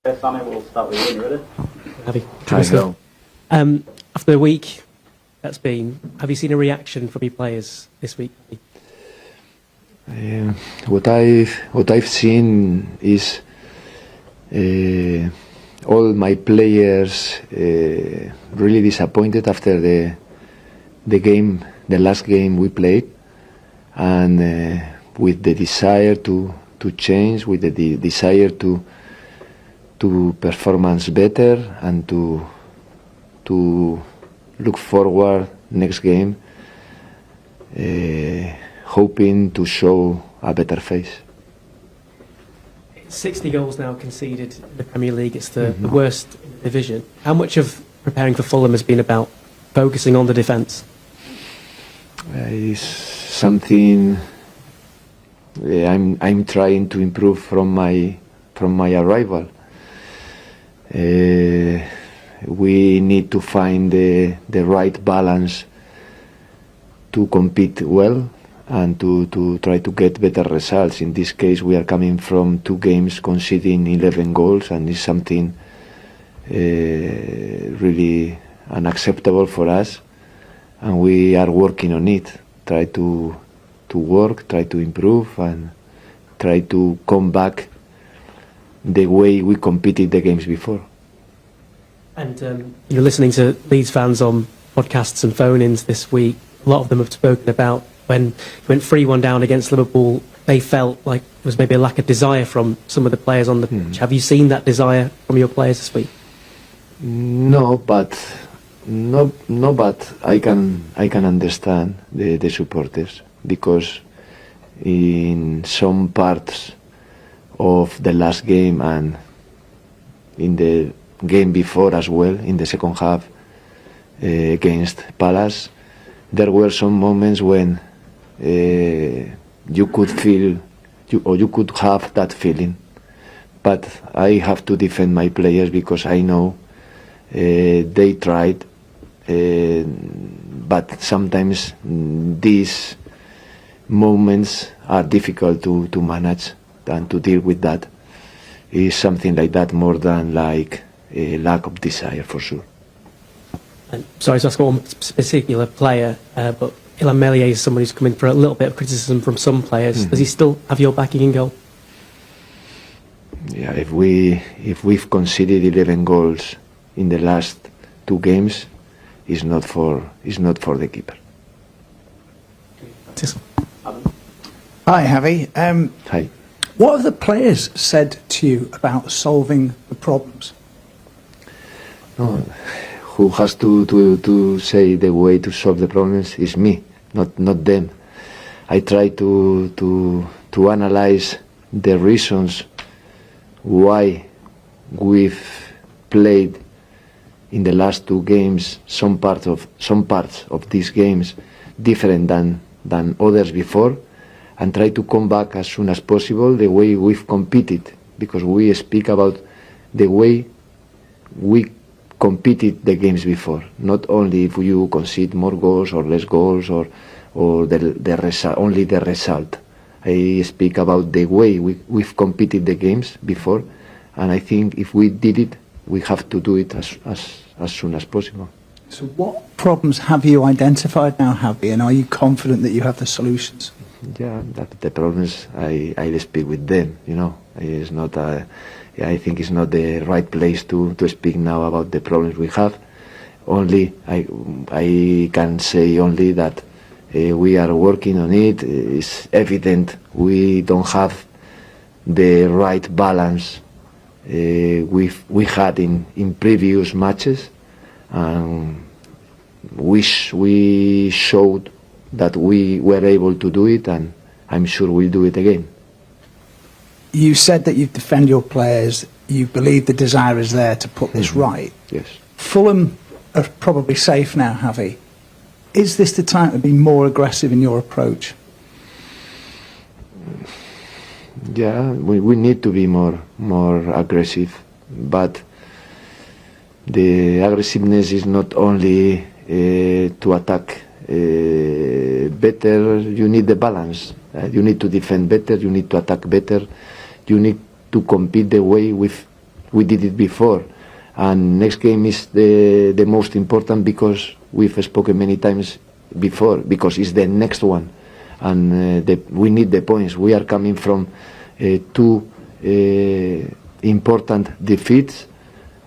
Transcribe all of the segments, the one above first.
Sammy, we'll start with you, really. Javi. After the week that's been, have you seen a reaction from your players this week? What I've seen is all my players really disappointed after the last game we played, and with the desire to change, with the desire to performance better and to look forward next game, hoping to show a better face. 60 goals now conceded in the Premier League. It's the worst in the division. How much of preparing for Fulham has been about focusing on the defence? It's something I'm trying to improve from my arrival. We need to find the right balance to compete well and to try to get better results. In this case, we are coming from 2 games conceding 11 goals, and it's something really unacceptable for us, and we are working on it. Try to work, try to improve, and try to come back the way we competed the games before. And you're listening to Leeds fans on podcasts and phone-ins this week. A lot of them have spoken about when you went 3-1 down against Liverpool, they felt like there was maybe a lack of desire from some of the players on the pitch. Have you seen that desire from your players this week? No, but I can understand the supporters, because in some parts of the last game and in the game before as well, in the second half against Palace, there were some moments when you could feel, you could have that feeling. But I have to defend my players, because I know they tried, but sometimes these moments are difficult to manage and to deal with. That is something like that, more than like a lack of desire, for sure. And sorry to ask one particular player, but Illan Meslier is someone who's coming for a little bit of criticism from some players. Does he still have your backing in goal? Yeah, if we've conceded 11 goals in the last 2 games, it's not for the keeper. Hi, Javi. Hi. What have the players said to you about solving the problems? No, who has to say the way to solve the problems is me, not them. I try to analyze the reasons why we've played in the last 2 games some parts of these games different than others before, and try to come back as soon as possible the way we've competed, because we speak about the way we competed the games before, not only if you concede more goals or less goals or the result, only the result. I speak about the way we've competed the games before, and I think if we did it, we have to do it as soon as possible. So what problems have you identified now, Javi, and are you confident that you have the solutions? Yeah, the problems, I speak with them, you know. It's not I think it's not the right place to speak now about the problems we have. Only I can say only that we are working on it. It's evident we don't have the right balance we had in previous matches, and we showed that we were able to do it, and I'm sure we'll do it again. You said that you defend your players, you believe the desire is there to put this right. Yes. Fulham are probably safe now, Javi. Is this the time to be more aggressive in your approach? Yeah, we need to be more aggressive, but the aggressiveness is not only to attack better. You need the balance. You need to defend better, you need to attack better, you need to compete the way we've We did it before, and next game is the most important because we've spoken many times before, because it's the next one, and we need the points. We are coming from two important defeats,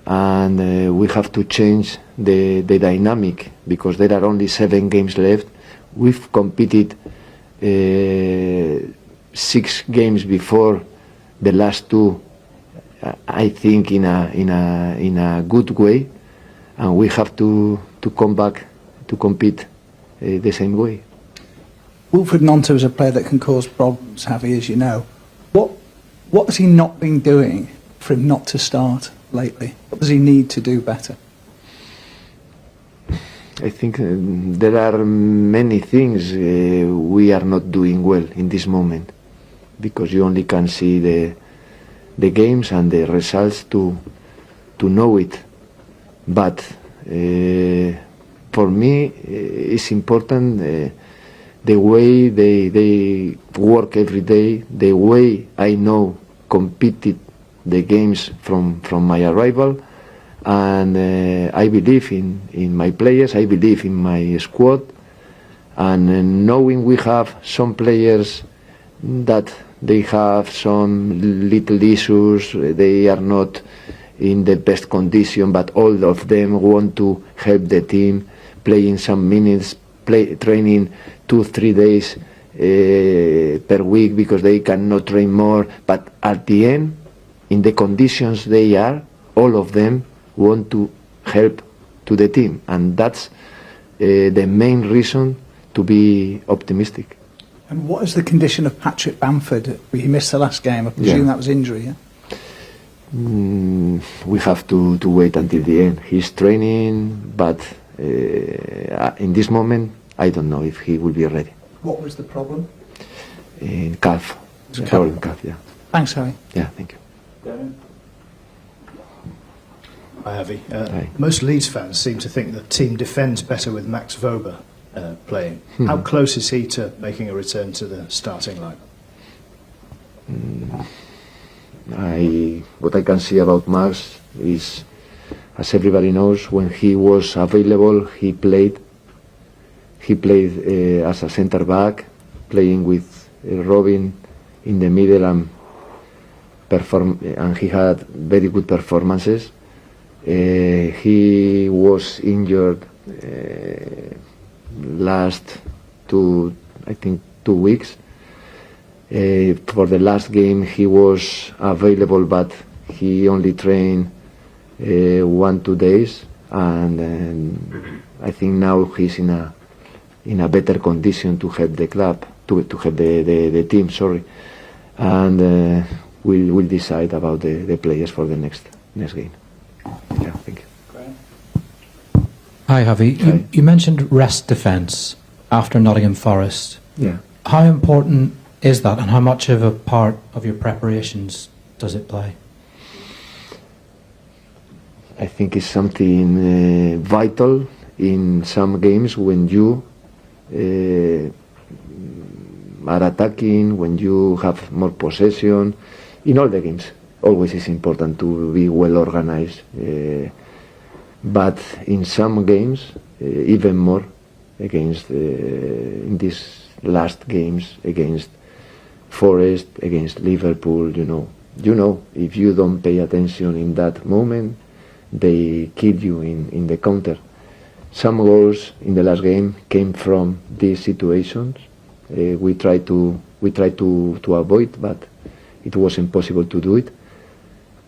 and we have to change the dynamic because there are only 7 games left. We've competed 6 games before the last 2, I think in a good way, and we have to come back to compete the same way. Wilfred Ndidi is a player that can cause problems, Javi, as you know. What has he not been doing for him not to start lately? What does he need to do better? I think there are many things we are not doing well in this moment, because you only can see the games and the results to know it. But for me, it's important the way they work every day, the way I know competed the games from my arrival, and I believe in my players, I believe in my squad, and knowing we have some players that they have some little issues, they are not in the best condition, but all of them want to help the team, playing some minutes, training 2-3 days per week because they cannot train more, but at the end, in the conditions they are, all of them want to help to the team, and that's the main reason to be optimistic. And what is the condition of Patrick Bamford? He missed the last game. I presume that was injury, yeah? We have to wait until the end. He's training, but in this moment, I don't know if he will be ready. What was the problem? In calf. Calf, yeah. Thanks, Harry. Yeah, thank you. Hi, Javi. Hi. Most Leeds fans seem to think the team defends better with Max Wober playing. How close is he to making a return to the starting line? What I can see about Max is, as everybody knows, when he was available, he played. He played as a centre back, playing with Robin in the middle, and he had very good performances. He was injured last 2 weeks. For the last game he was available, but he only trained 1-2 days, and I think now he's in a better condition to help the club, to help the team. And we'll decide about the players for the next game. Yeah, thank you. Hi, Javi. Hi. You mentioned rest defence after Nottingham Forest. Yeah. How important is that, and how much of a part of your preparations does it play? I think it's something vital in some games when you are attacking, when you have more possession. In all the games, always is important to be well organized. But in some games, even more, against in these last games against Forest, against Liverpool, you know, if you don't pay attention in that moment, they kill you in the counter. Some goals in the last game came from these situations. We try to avoid, but it was impossible to do it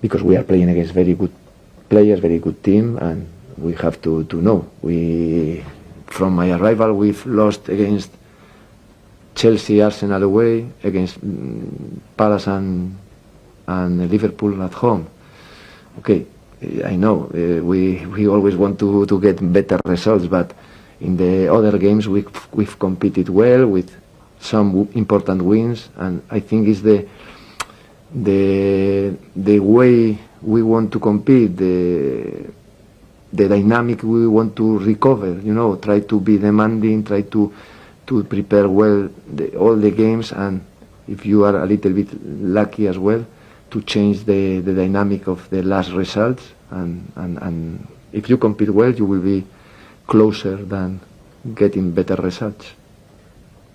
because we are playing against very good players, very good team, and we have to know. From my arrival, we've lost against Chelsea, Arsenal away, against Palace and Liverpool at home. Okay, I know we always want to get better results, but in the other games we've competed well with some important wins, and I think it's the way we want to compete, the dynamic we want to recover. Try to be demanding, try to prepare well all the games, and if you are a little bit lucky as well, change the dynamic of the last results, and if you compete well, you will be closer than getting better results.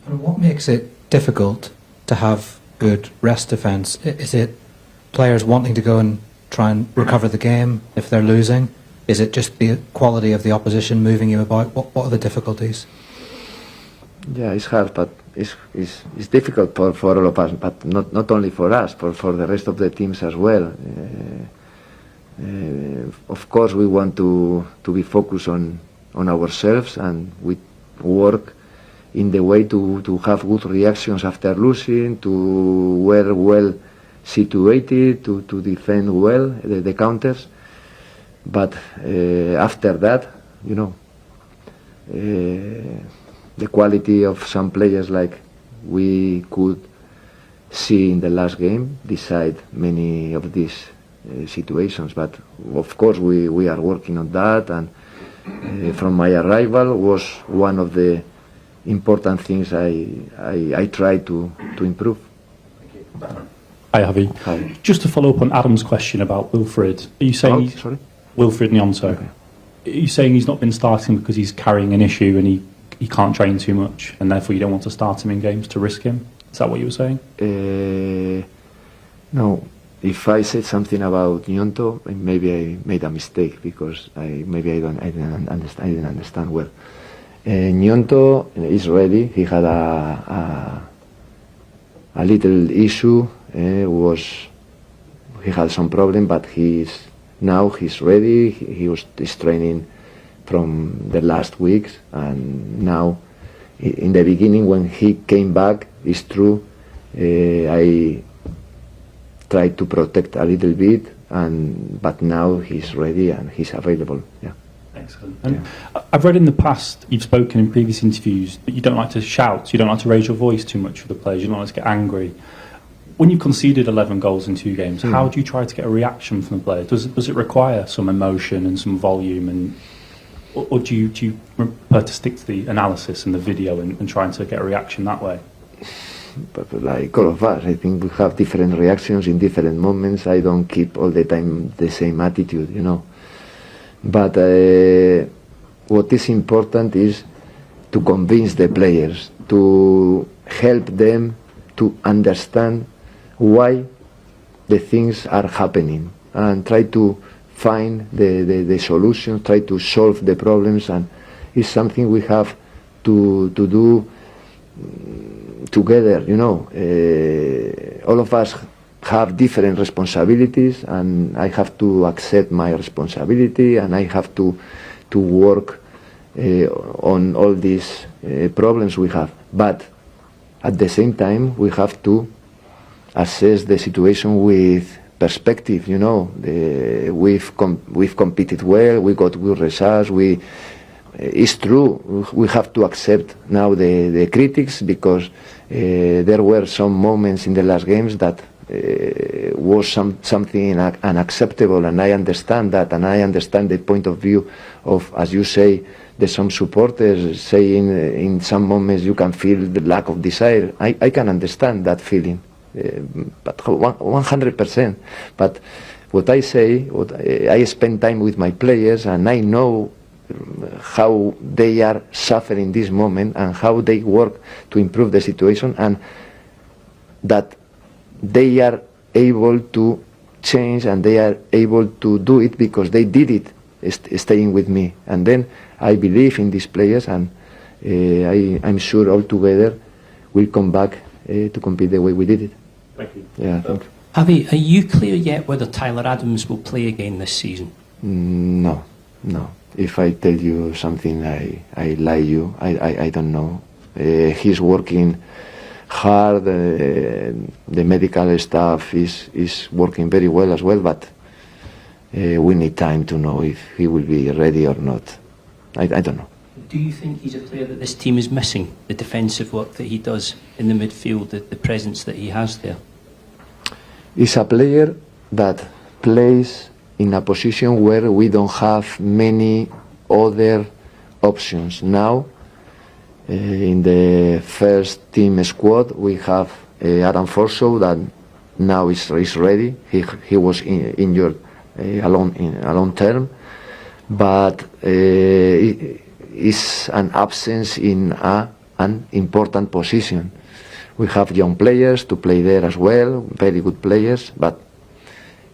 And what makes it difficult to have good rest defence? Is it players wanting to go and try and recover the game if they're losing? Is it just the quality of the opposition moving you about? What are the difficulties? Yeah, it's hard, but it's difficult for all of us, but not only for us, for the rest of the teams as well. Of course, we want to be focused on ourselves, and we work in the way to have good reactions after losing, to wear well situated, to defend well the counters. But after that, you know, the quality of some players, like we could see in the last game, decide many of these situations. But of course we are working on that, and from my arrival was one of the important things I try to improve. Hi, Javi. Hi. Just to follow up on Adam's question about Wilfred, are you saying Sorry? Wilfred Ndidi? Okay. Are you saying he's not been starting because he's carrying an issue and he can't train too much, and therefore you don't want to start him in games to risk him? Is that what you were saying? No. If I said something about Nyonto, maybe I made a mistake, because I didn't understand well. Nyonto is ready. He had a little issue. He had some problem, but now he's ready. He was training from the last weeks, and now in the beginning when he came back, it's true, I tried to protect a little bit, but now he's ready and he's available. Yeah. Excellent. And I've read in the past, you've spoken in previous interviews, that you don't like to shout, you don't like to raise your voice too much for the players, you don't like to get angry. When you've conceded 11 goals in 2 games, how do you try to get a reaction from the players? Does it require some emotion and some volume, or do you prefer to stick to the analysis and the video and trying to get a reaction that way? But like all of us, I think we have different reactions in different moments. I don't keep all the time the same attitude, you know. But what is important is to convince the players, to help them to understand why the things are happening, and try to find the solutions, try to solve the problems, and it's something we have to do together, you know. All of us have different responsibilities, and I have to accept my responsibility, and I have to work on all these problems we have. But at the same time, we have to assess the situation with perspective, you know. We've competed well, we got good results, it's true, we have to accept now the critics, because there were some moments in the last games that was something unacceptable, and I understand that, and I understand the point of view of, as you say, there's some supporters saying in some moments you can feel the lack of desire. I can understand that feeling, but 100%. But what I say, I spend time with my players, and I know how they are suffering this moment and how they work to improve the situation, and that they are able to change, and they are able to do it because they did it staying with me. And then I believe in these players, and I'm sure all together we'll come back to compete the way we did it. Thank you. Yeah, thank you. Javi, are you clear yet whether Tyler Adams will play again this season? No. If I tell you something, I lie you. I don't know. He's working hard. The medical staff is working very well as well, but we need time to know if he will be ready or not. I don't know. Do you think he's a player that this team is missing? The defensive work that he does in the midfield, the presence that he has there? He's a player that plays in a position where we don't have many other options. Now, in the first team squad, we have Adam Forshaw, that now is ready. He was injured a long term, but is an absence in an important position. We have young players to play there as well, very good players, but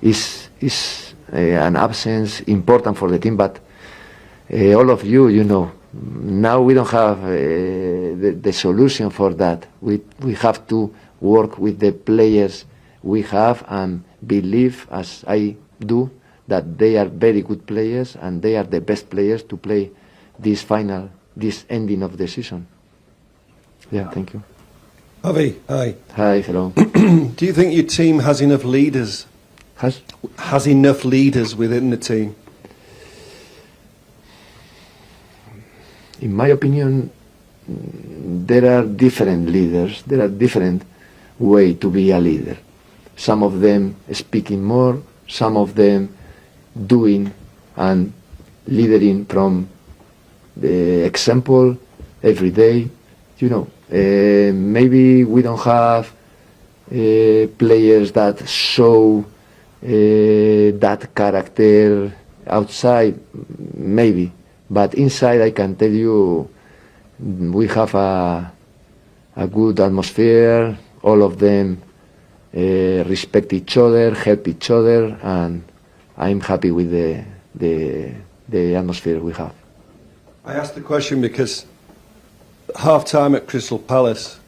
is an absence important for the team. But all of you, you know, now we don't have the solution for that. We have to work with the players we have and believe, as I do, that they are very good players and they are the best players to play this ending of the season. Yeah, thank you. Javi, hi. Hi, hello. Do you think your team has enough leaders? Has enough leaders within the team? In my opinion, there are different leaders. There are different ways to be a leader. Some of them speaking more, some of them doing and leading from the example every day. You know, maybe we don't have players that show that character outside, maybe, but inside I can tell you we have a good atmosphere. All of them respect each other, help each other, and I'm happy with the atmosphere we have. I asked the question because half-time at Crystal Palace,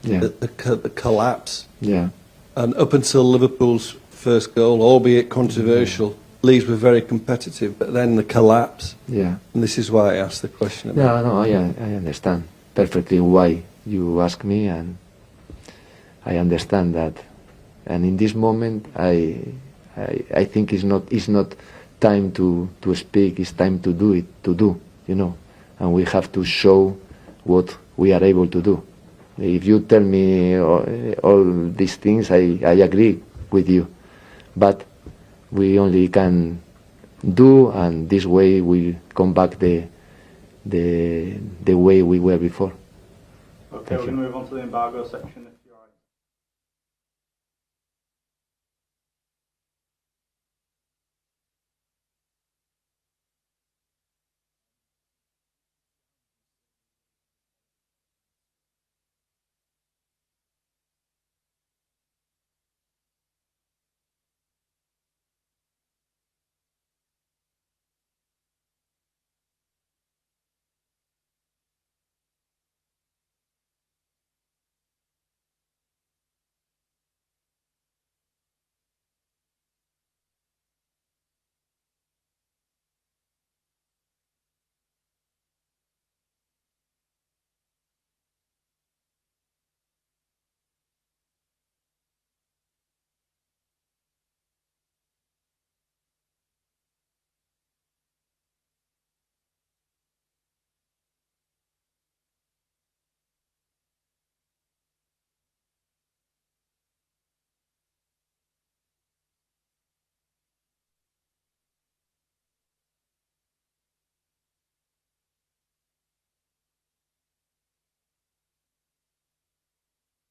the collapse, and up until Liverpool's first goal, albeit controversial, Leeds were very competitive, but then the collapse. And this is why I asked the question. I understand perfectly why you ask me, and I understand that. And in this moment, I think it's not time to speak. It's time to do. You know, and we have to show what we are able to do. If you tell me all these things, I agree with you, but we only can do, and this way we come back the way we were before. Okay, we're going to move on to the embargo section.